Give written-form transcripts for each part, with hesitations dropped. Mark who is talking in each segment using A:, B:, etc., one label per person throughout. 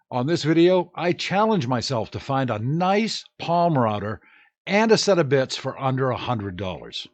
A: On this video, I challenge myself to find a nice palm router and a set of bits for under $100.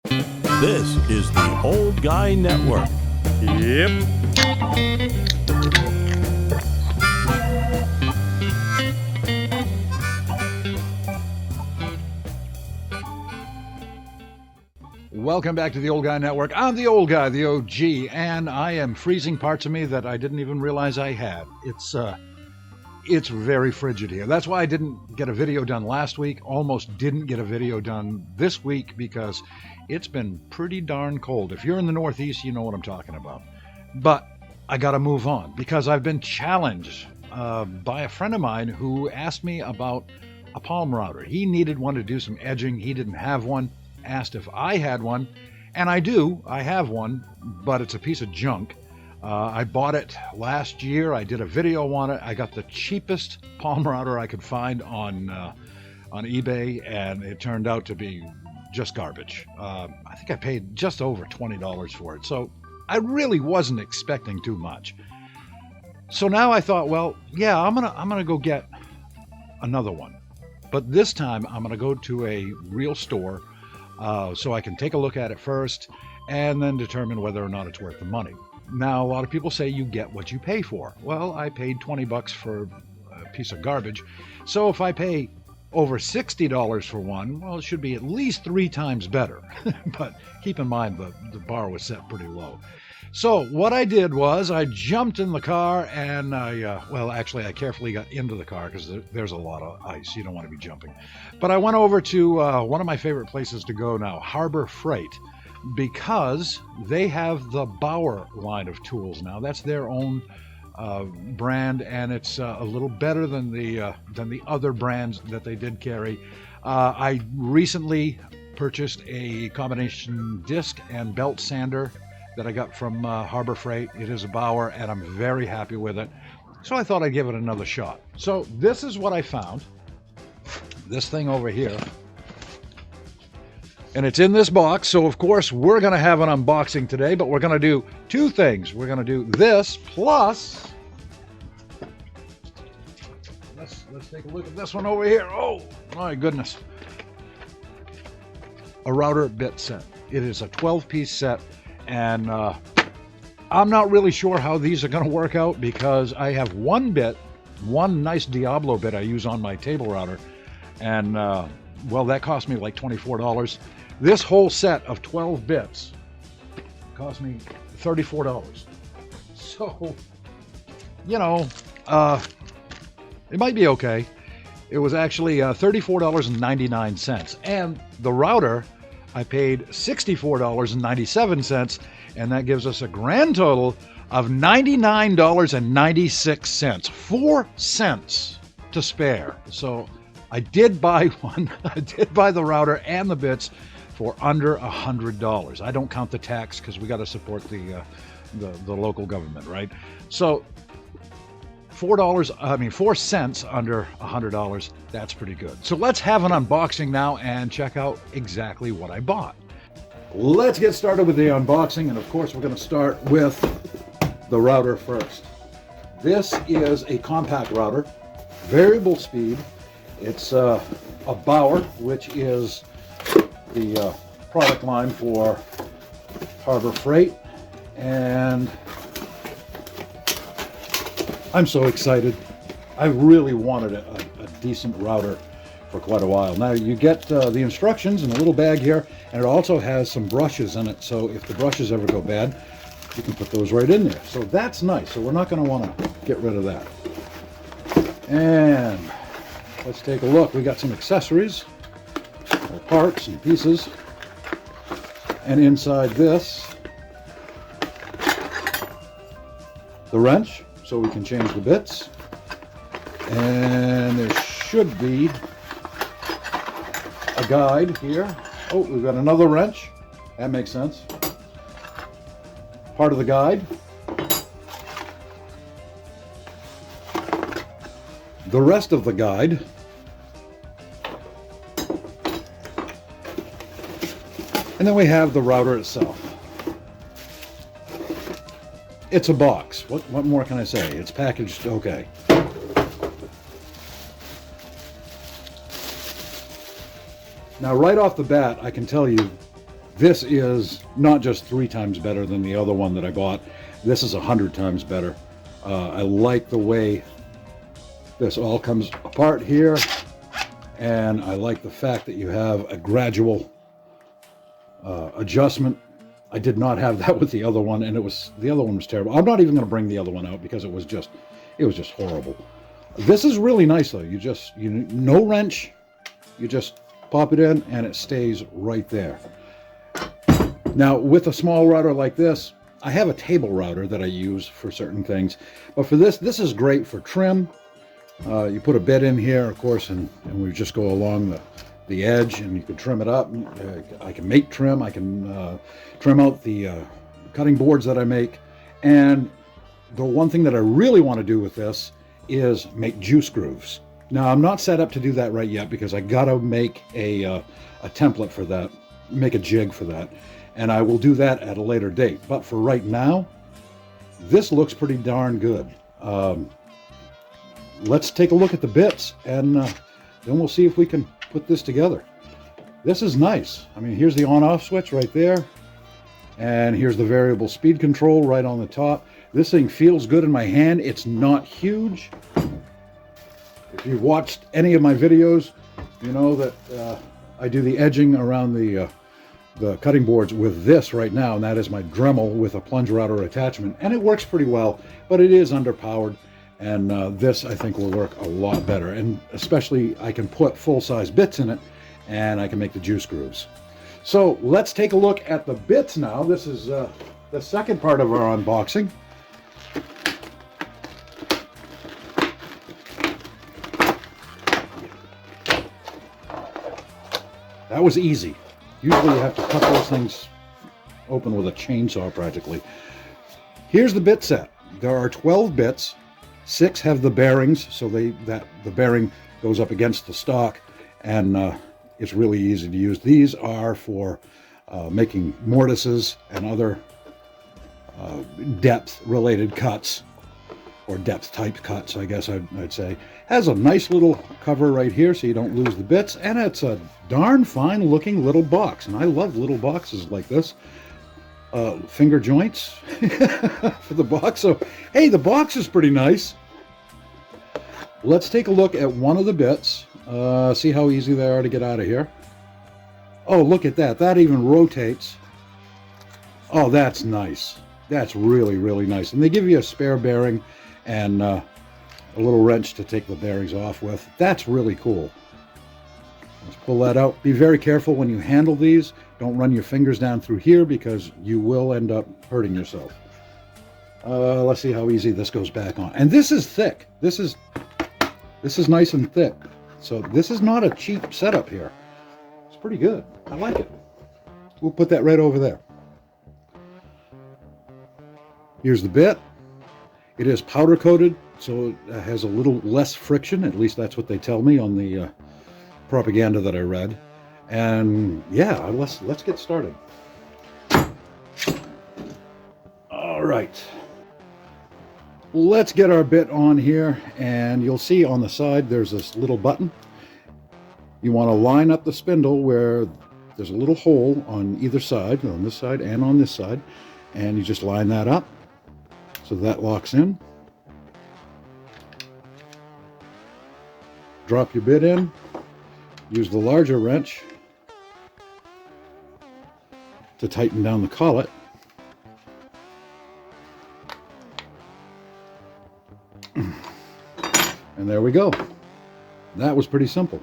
B: This is the Old Guy Network.
C: Yep.
A: Welcome back to the Old Guy Network. I'm the old guy, the OG, and I am freezing parts of me that I didn't even realize I had. It's very frigid here. That's why I didn't get a video done last week, almost didn't get a video done this week because it's been pretty darn cold. If you're in the Northeast, you know what I'm talking about. But I got to move on because I've been challenged by a friend of mine who asked me about a palm router. He needed one to do some edging. He didn't have one. Asked if I had one, and I do. I have one, but it's a piece of junk. I bought it last year. I did a video on it. I got the cheapest palm router I could find on eBay, and it turned out to be just garbage. I think I paid just over $20 for it, so I really wasn't expecting too much. So now I thought, well, yeah, I'm gonna go get another one, but this time I'm gonna go to a real store. So I can take a look at it first and then determine whether or not it's worth the money. Now, a lot of people say you get what you pay for. Well, I paid $20 for a piece of garbage. So if I pay over $60 for one, well, it should be at least 3 times better. But keep in mind, the bar was set pretty low. So what I did was I jumped in the car and I carefully got into the car because there's a lot of ice. You don't want to be jumping. But I went over to one of my favorite places to go now, Harbor Freight, because they have the Bauer line of tools now. That's their own brand, and it's a little better than the other brands that they did carry. I recently purchased a combination disc and belt sander that I got from Harbor Freight. It is a Bauer, and I'm very happy with it. So I thought I'd give it another shot. So this is what I found. This thing over here. And it's in this box, so of course we're going to have an unboxing today, but we're going to do 2 things. We're going to do this, plus... Let's take a look at this one over here. Oh, my goodness. A router bit set. It is a 12-piece set. And I'm not really sure how these are going to work out because I have one nice Diablo bit I use on my table router. And, well, that cost me like $24. This whole set of 12 bits cost me $34. So, you know, it might be okay. It was actually $34.99. And the router, I paid $64.97, and that gives us a grand total of $99.96. 4 cents to spare. So I did buy one. I did buy the router and the bits for under $100. I don't count the tax because we got to support the local government, right? So 4 cents under $100. That's pretty good. So let's have an unboxing now and check out exactly what I bought. Let's get started with the unboxing, and of course we're going to start with the router first. This is a compact router, variable speed. It's a Bauer, which is the product line for Harbor Freight, and I'm so excited. I really wanted a decent router for quite a while. Now you get the instructions in a little bag here, and it also has some brushes in it, so if the brushes ever go bad, you can put those right in there. So that's nice. So we're not going to want to get rid of that. And let's take a look. We got some accessories, or parts and pieces, and inside this, the wrench, so we can change the bits. And there should be a guide here. Oh, we've got another wrench. That makes sense. Part of the guide. The rest of the guide. And then we have the router itself. it's a box. What more can I say? It's packaged okay. Now, right off the bat, I can tell you, this is not just 3 times better than the other one that I bought. This is 100 times better. I like the way this all comes apart here, and I like the fact that you have a gradual adjustment. I did not have that with the other one, and the other one was terrible. I'm not even going to bring the other one out because it was just horrible. This is really nice though. No wrench. You just pop it in and it stays right there. Now, with a small router like this, I have a table router that I use for certain things, but for this is great for trim. You put a bit in here, of course, and we just go along the edge, and you can trim it up. I can make trim. I can trim out the cutting boards that I make. And the one thing that I really want to do with this is make juice grooves. Now, I'm not set up to do that right yet because I gotta make a template for that, make a jig for that, and I will do that at a later date. But for right now, this looks pretty darn good. Let's take a look at the bits, and then we'll see if we can put this together. This is nice. I mean, here's the on-off switch right there, and here's the variable speed control right on the top. This thing feels good in my hand. It's not huge. If you've watched any of my videos, you know that I do the edging around the cutting boards with this right now, and that is my Dremel with a plunge router attachment, and it works pretty well, but it is underpowered, and this I think will work a lot better, and especially I can put full-size bits in it, and I can make the juice grooves. So let's take a look at the bits now. This is the second part of our unboxing. That was easy. Usually you have to cut those things open with a chainsaw practically. Here's the bit set. There are 12 bits. 6 have the bearings, so the bearing goes up against the stock, and it's really easy to use. These are for making mortises and other depth-related cuts, or depth-type cuts, I guess I'd say. Has a nice little cover right here so you don't lose the bits, and it's a darn fine-looking little box, and I love little boxes like this. Finger joints for the box. So, hey, the box is pretty nice. Let's take a look at one of the bits, see how easy they are to get out of here. Oh, look at that. That even rotates. Oh, that's nice. That's really, really nice. And they give you a spare bearing and a little wrench to take the bearings off with. That's really cool. Let's pull that out. Be very careful when you handle these. Don't run your fingers down through here because you will end up hurting yourself. Let's see how easy this goes back on. And this is thick. This is nice and thick. So this is not a cheap setup here. It's pretty good. I like it. We'll put that right over there. Here's the bit. It is powder coated, so it has a little less friction. At least that's what they tell me on the propaganda that I read. And yeah, let's get started. All right. Let's get our bit on here, and you'll see on the side there's this little button. You want to line up the spindle where there's a little hole on either side, on this side and on this side, and you just line that up so that locks in. Drop your bit in, use the larger wrench to tighten down the collet. And there we go. That was pretty simple.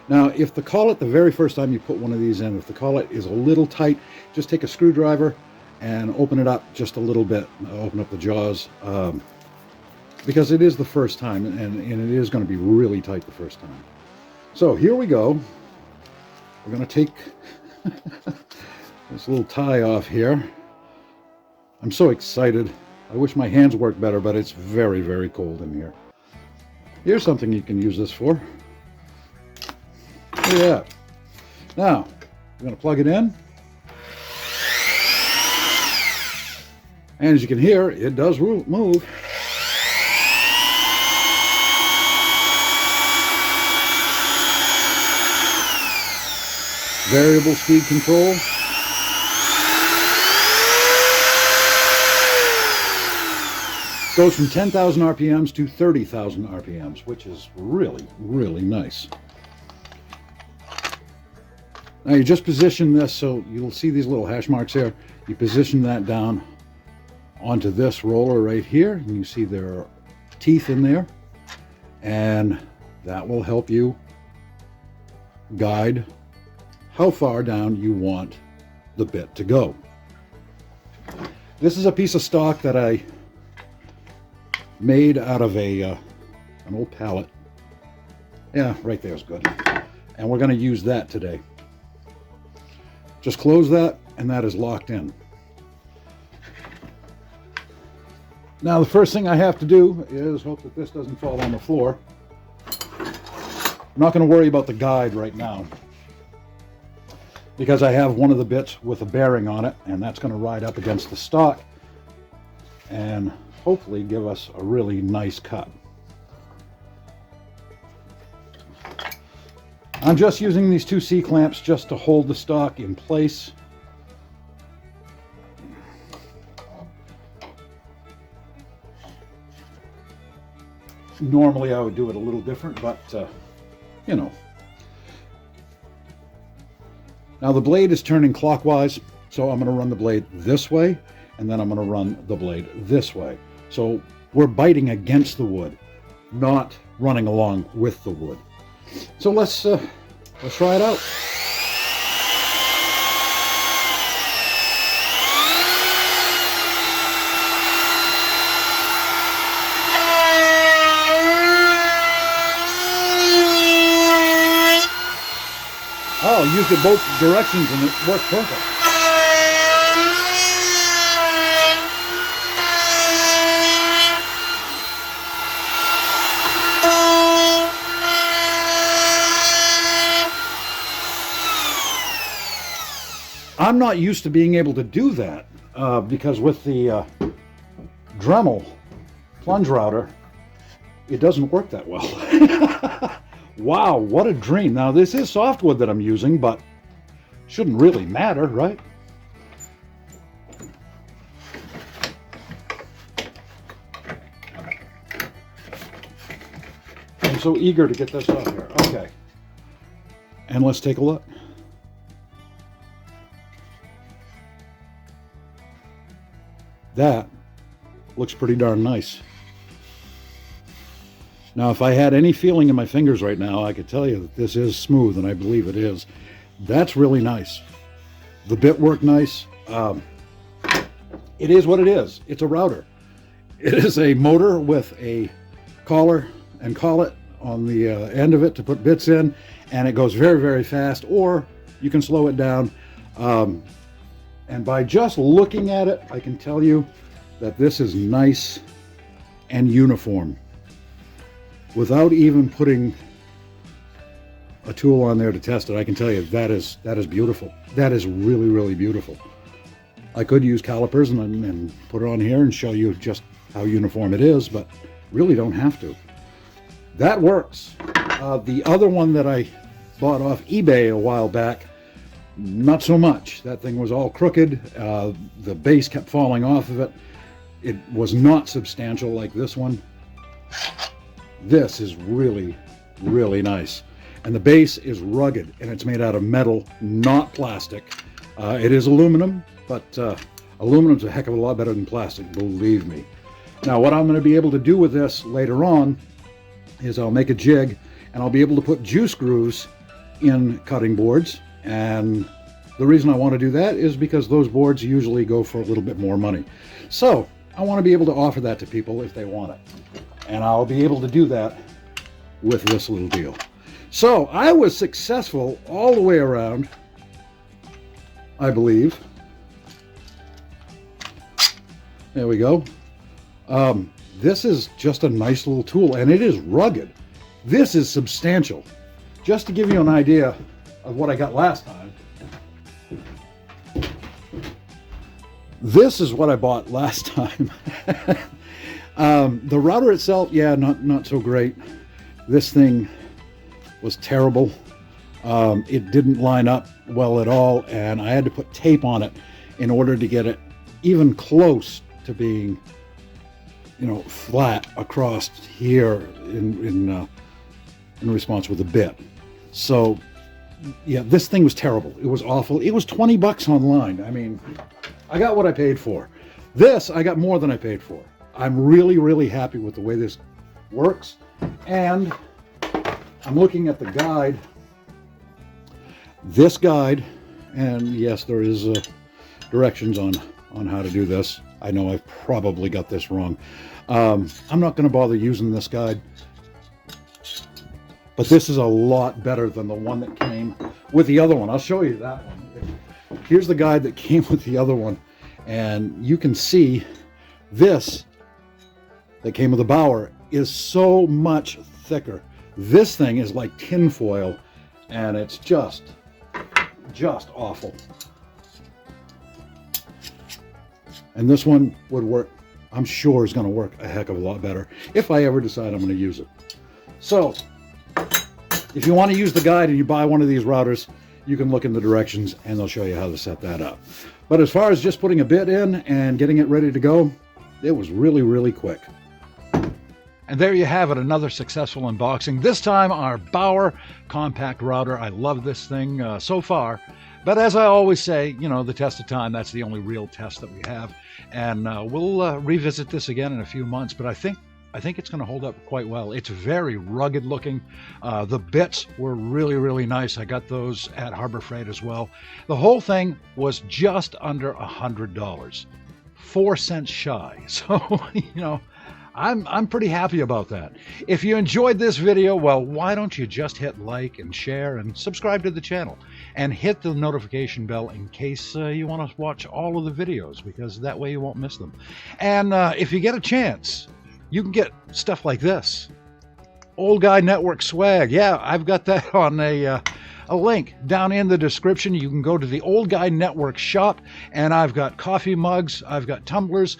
A: Now, if the collet, the very first time you put one of these in, if the collet is a little tight, just take a screwdriver and open it up just a little bit. Open up the jaws, because it is the first time, and it is going to be really tight the first time. So here we go. We're going to take this little tie off here. I'm so excited. I wish my hands worked better, but it's very, very cold in here. Here's something you can use this for. Look at that. Now, we're going to plug it in. And as you can hear, it does move. Variable speed control. Goes from 10,000 RPMs to 30,000 RPMs, which is really, really nice. Now you just position this so you'll see these little hash marks here. You position that down onto this roller right here, and you see there are teeth in there, and that will help you guide how far down you want the bit to go. This is a piece of stock that I made out of an old pallet. Yeah, right there is good. And we're going to use that today. Just close that, and that is locked in. Now the first thing I have to do is hope that this doesn't fall on the floor. I'm not going to worry about the guide right now, because I have one of the bits with a bearing on it, and that's going to ride up against the stock and hopefully give us a really nice cut. I'm just using these two C-clamps just to hold the stock in place. Normally I would do it a little different, but you know. Now the blade is turning clockwise, so I'm going to run the blade this way, and then I'm going to run the blade this way. So we're biting against the wood, not running along with the wood. So let's try it out. Oh, I used it both directions and it worked perfect. I'm not used to being able to do that because with the Dremel plunge router, it doesn't work that well. Wow, what a dream. Now this is softwood that I'm using, but shouldn't really matter, right? I'm so eager to get this out here. Okay. And let's take a look. That looks pretty darn nice. Now, if I had any feeling in my fingers right now, I could tell you that this is smooth, and I believe it is. That's really nice. The bit worked nice. It is what it is. It's a router. It is a motor with a collar and collet on the end of it to put bits in, and it goes very, very fast, or you can slow it down. And by just looking at it, I can tell you that this is nice and uniform. Without even putting a tool on there to test it, I can tell you that is beautiful. That is really, really beautiful. I could use calipers and put it on here and show you just how uniform it is, but really don't have to. That works. The other one that I bought off eBay a while back, not so much. That thing was all crooked. The base kept falling off of it. It was not substantial like this one. This is really, really nice. And the base is rugged, and it's made out of metal, not plastic. It is aluminum, but aluminum's a heck of a lot better than plastic, believe me. Now, what I'm going to be able to do with this later on is I'll make a jig, and I'll be able to put juice grooves in cutting boards. And the reason I want to do that is because those boards usually go for a little bit more money. So I want to be able to offer that to people if they want it. And I'll be able to do that with this little deal. So I was successful all the way around, I believe. There we go. This is just a nice little tool, and it is rugged. This is substantial. Just to give you an idea of what I got last time,
C: This is what I bought last time. The router itself, yeah, not so great. This thing was terrible. It didn't line up well at all, and I had to put tape on it in order to get it even close to being, flat across here in response with a bit. So, yeah, this thing was terrible. It was awful. It was 20 bucks online. I mean, I got what I paid for. This, I got more than I paid for. I'm really, really happy with the way this works. And I'm looking at the guide. This guide, and yes, there is directions on how to do this. I know I've probably got this wrong. I'm not going to bother using this guide. But this is a lot better than the one that came with the other one. I'll show you that one. Here's the guide that came with the other one. And you can see this that came with the Bauer is so much thicker. This thing is like tin foil, and it's just awful. And this one would work, I'm sure is going to work a heck of a lot better if I ever decide I'm going to use it. So, if you want to use the guide and you buy one of these routers, you can look in the directions and they'll show you how to set that up. But as far as just putting a bit in and getting it ready to go, it was really, really quick.
A: And there you have it, another successful unboxing. This time our Bauer compact router. I love this thing so far. But as I always say, the test of time, that's the only real test that we have. And we'll revisit this again in a few months. But I think it's going to hold up quite well. It's very rugged looking. The bits were really, really nice. I got those at Harbor Freight as well. The whole thing was just under $100, 4 cents shy. So, I'm pretty happy about that. If you enjoyed this video, well, why don't you just hit like and share and subscribe to the channel and hit the notification bell in case you want to watch all of the videos, because that way you won't miss them. And if you get a chance, you can get stuff like this. Old Guy Network swag. Yeah, I've got that on a link down in the description. You can go to the Old Guy Network shop, and I've got coffee mugs, I've got tumblers,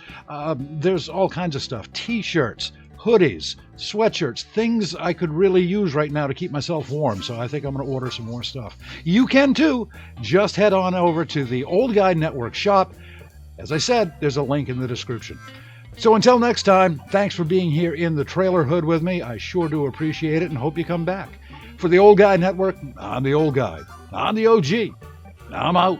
A: there's all kinds of stuff. T-shirts, hoodies, sweatshirts, things I could really use right now to keep myself warm. So I think I'm going to order some more stuff. You can too. Just head on over to the Old Guy Network shop. As I said, there's a link in the description. So until next time, thanks for being here in the trailer hood with me. I sure do appreciate it and hope you come back. For the Old Guy Network, I'm the Old Guy. I'm the OG. I'm out.